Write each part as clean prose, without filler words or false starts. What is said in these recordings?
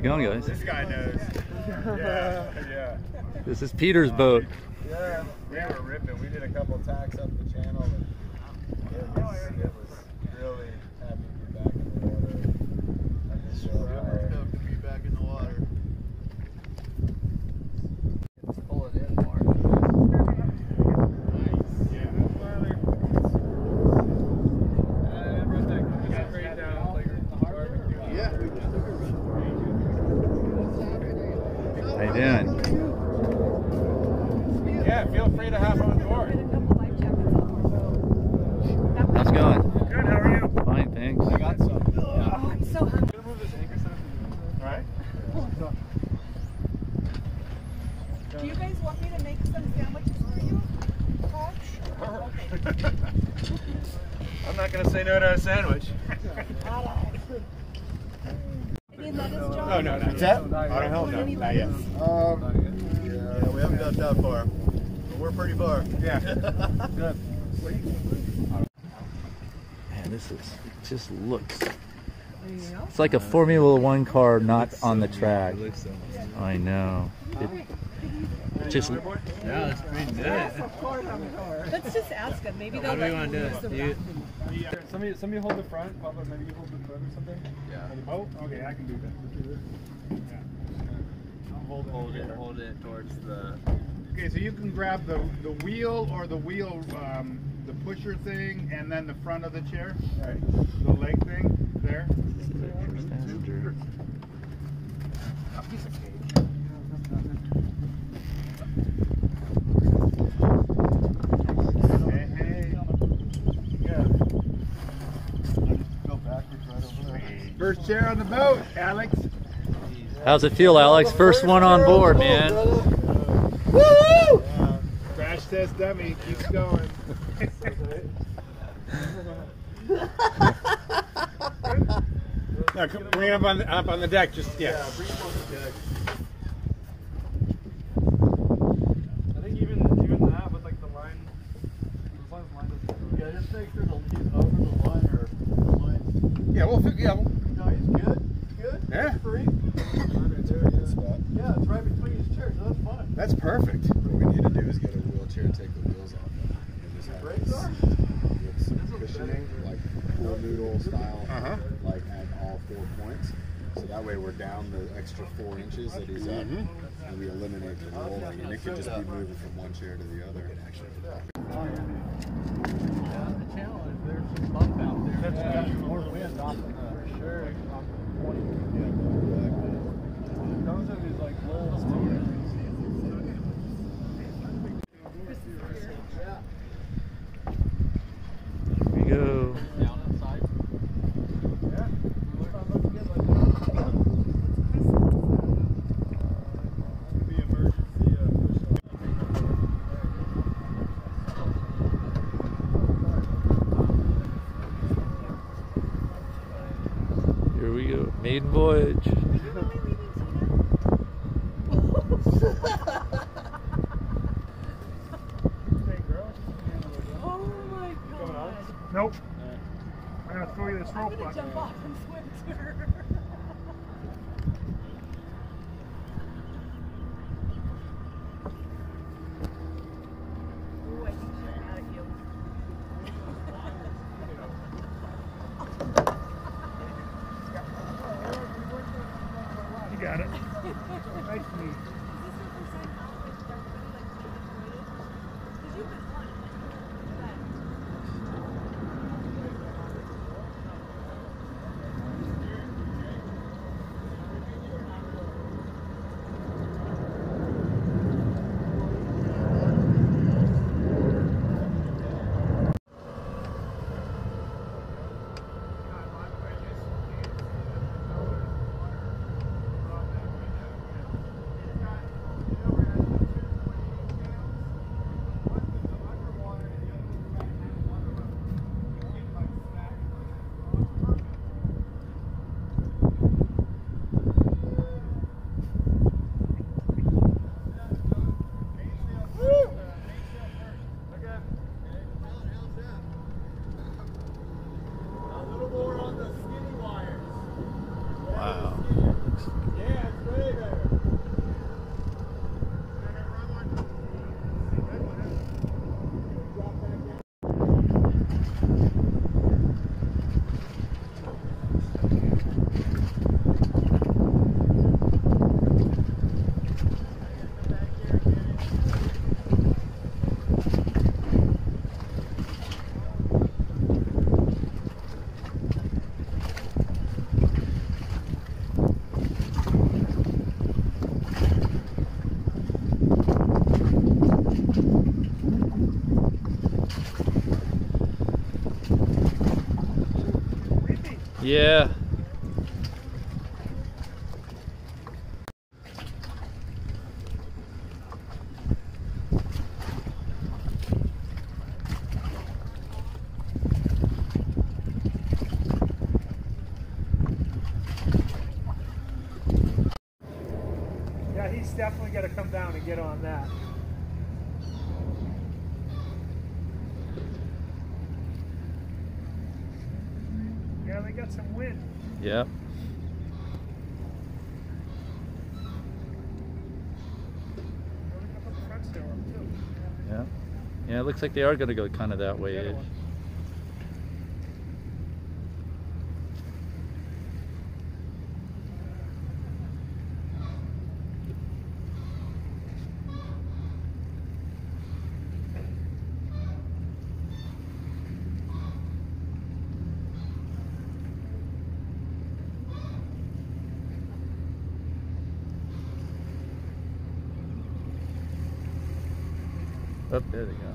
going, guys? This guy knows. Yeah, yeah. This is Peter's boat. Yeah, we were ripping. We did a couple tacks up the channel, and it was really happy to be back in the water. I just stoked to be back in the water. Just pull it in more. nice. Yeah. How you doing? Yeah, feel free to hop on board. How's it going? Good, how are you? Fine, thanks. I got some. Oh, I'm so hungry. Gonna move this anchor center. All right. Do you guys want me to make some sandwiches for you? Sure. Okay. I'm not gonna say no to a sandwich. Need lettuce, John? Oh, no, not yet. Oh, hell no, not yet. Yeah, we haven't got that far, but we're pretty far. Yeah. Good. Man, this is, it just looks, it's like a Formula One car not on the track. I know. It just, Yeah, that's pretty good. Let's just ask them. Maybe they'll How do we let want you to use do the it? raft. Somebody hold the front, Papa, maybe you hold the front or something? Yeah. Oh, okay, I can do that. Yeah. Hold it towards the. Okay, so you can grab the wheel or the wheel, the pusher thing, and then the front of the chair. Right. The leg thing there. A piece of cake. Hey, hey. Yeah. Go backwards right over there. First chair on the boat, Alex. how's it feel, Alex? First one on board, man. Woo! Crash test dummy, keeps going. No, bring it up on the deck. Just yeah. Bring it on the deck. I think even that with like the line, as long as the line doesn't. Yeah, just make sure he's over the line or the line. Yeah, we'll figure. Yeah. No, he's good. Good. Yeah. He's free. Yeah, it's right between his chairs. So that's fine. That's perfect. What we need to do is get a wheelchair and take the wheels off and just have Brakes this are? with some cushioning, like pool noodle style, like at all 4 points. So that way we're down the extra 4 inches that he's up, and we eliminate the rolling, and it could just be moving from one chair to the other. Yeah, the channel is there's some bump out there. That's more wind off of the. For sure. Those are these like lulls too. Here we go. Down inside. Yeah. The emergency Here we go. Maiden voyage. Oh my god. Nope. I'm gonna throw you this I'm rope gonna on. jump off and swim to her. Ooh, I think she's mad at you. You got it. Nice to meet you. Yeah. Yeah, he's definitely got to come down and get on that. Yeah, they got some wind. Yep. Yeah. Yeah, it looks like they are going to go kind of that way-ish. Oh, there they go.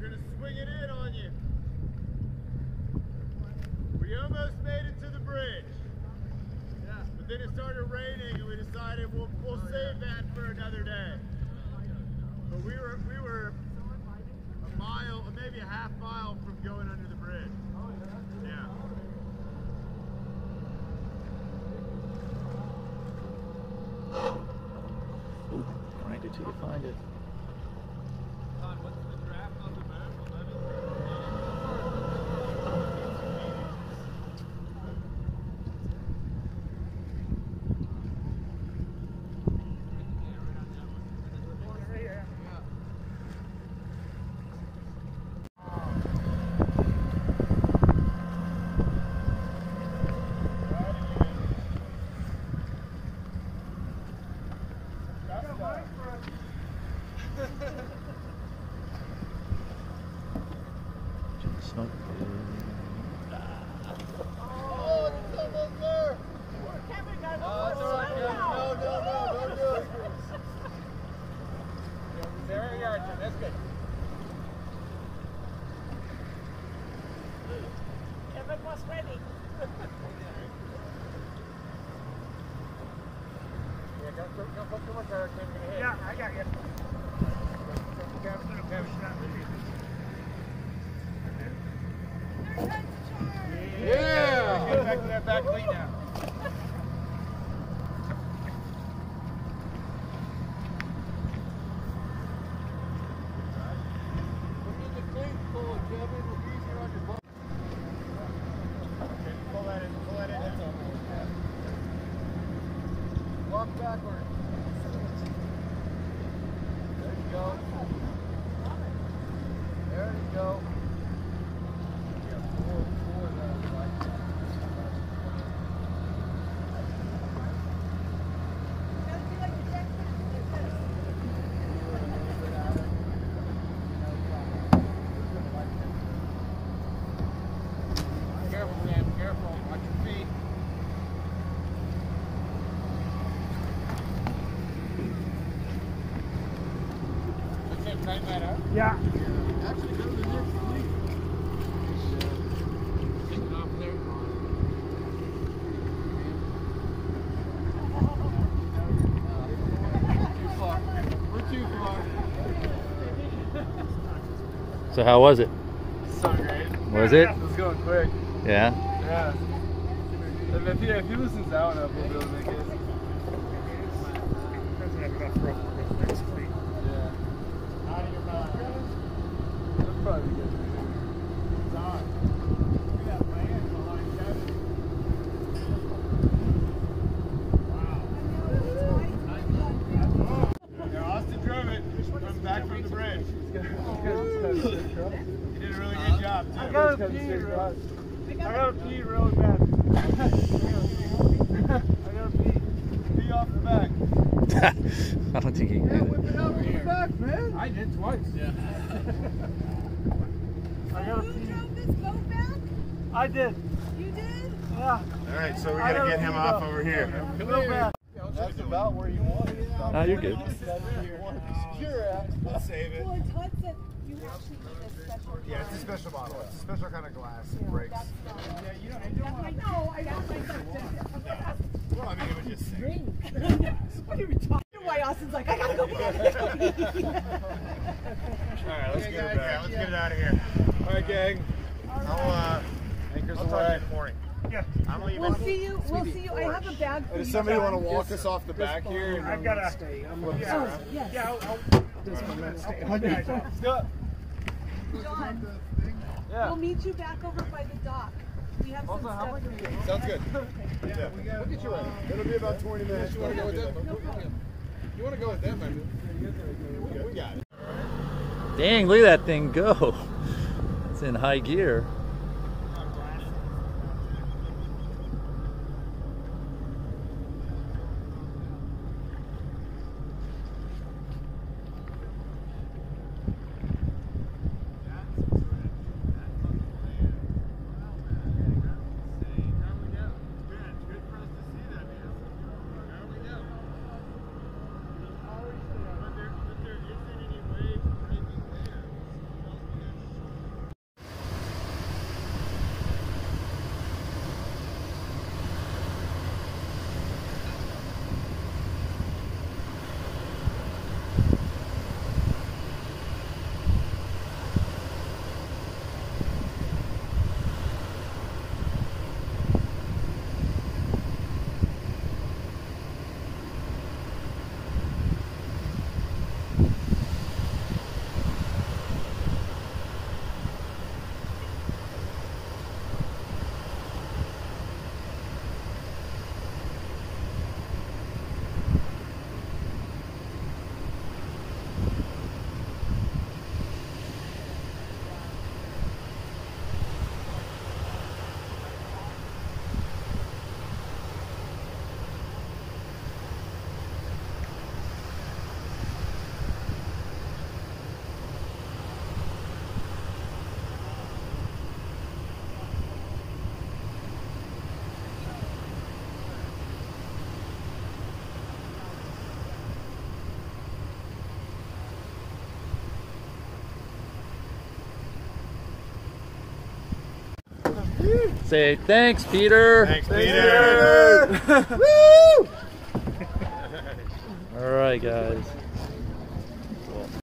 We're gonna swing it in on you. We almost made it to the bridge. Yeah. But then it started raining and we decided we'll save that for another day. But we were a mile, or maybe a half mile from going under the bridge. Yeah. Ooh, grind it till you find it. What's the draft on the boat? Smoke. There you are, Jim. That's good. Kevin was ready. Yeah, I got you. Yeah! Get back to that back lead now. Pull that in, that's all. Walk backward. There you go. There you go. Careful, Sam, careful. Watch your feet. Let's him tighten that up. Yeah. Actually, go to the next lead. Take it off there. Too far. We're too far. So how was it? So great. Was it? It was going quick. Yeah? Yeah. If he listens out enough, we'll be able to make it. Yeah. Out of your mouth. That'll probably be good. It's on. Look at that land behind Kevin. Wow. Yeah, Austin drove it. Coming back from the bridge. He did a really good job, too. I gotta pee really bad. I gotta pee. Pee off the back. I don't think he can do that. Whip it out from the back, man. I did twice. Yeah. I gotta You pee. drove this boat back? I did. You did? Yeah. All right, so we gotta get him off over here. Real bad. That's about where you want it. Oh, you're good. That's where you want to be secure at. Let's save it. Well, Todd said you actually need a special. Yeah, it's a special bottle. It's a special kind of glass. It breaks. Yeah, you don't want to know. I asked myself. Well, I mean, it would just sink. What are you talking? Why Austin's like, I gotta go back. All right, let's get it back. Let's get it out of here. All right, gang. Anchors I'll away. talk to you in the morning. Yeah. I'm leaving. We'll see you. We'll see you. I have a bag for you. Does somebody want to walk us off the back here? I've got to Oh, yes. Yeah, Let's go. John, Yeah. we'll meet you back over by the dock. We have some Also, how stuff. much are you? Sounds good. Yeah. Look at you. It'll be about 20 minutes. You want to go with them? You want to go with them, man? We got it. Dang, look at that thing go. It's in high gear. Say thanks, Peter. Thanks, Peter. Woo! All right, guys.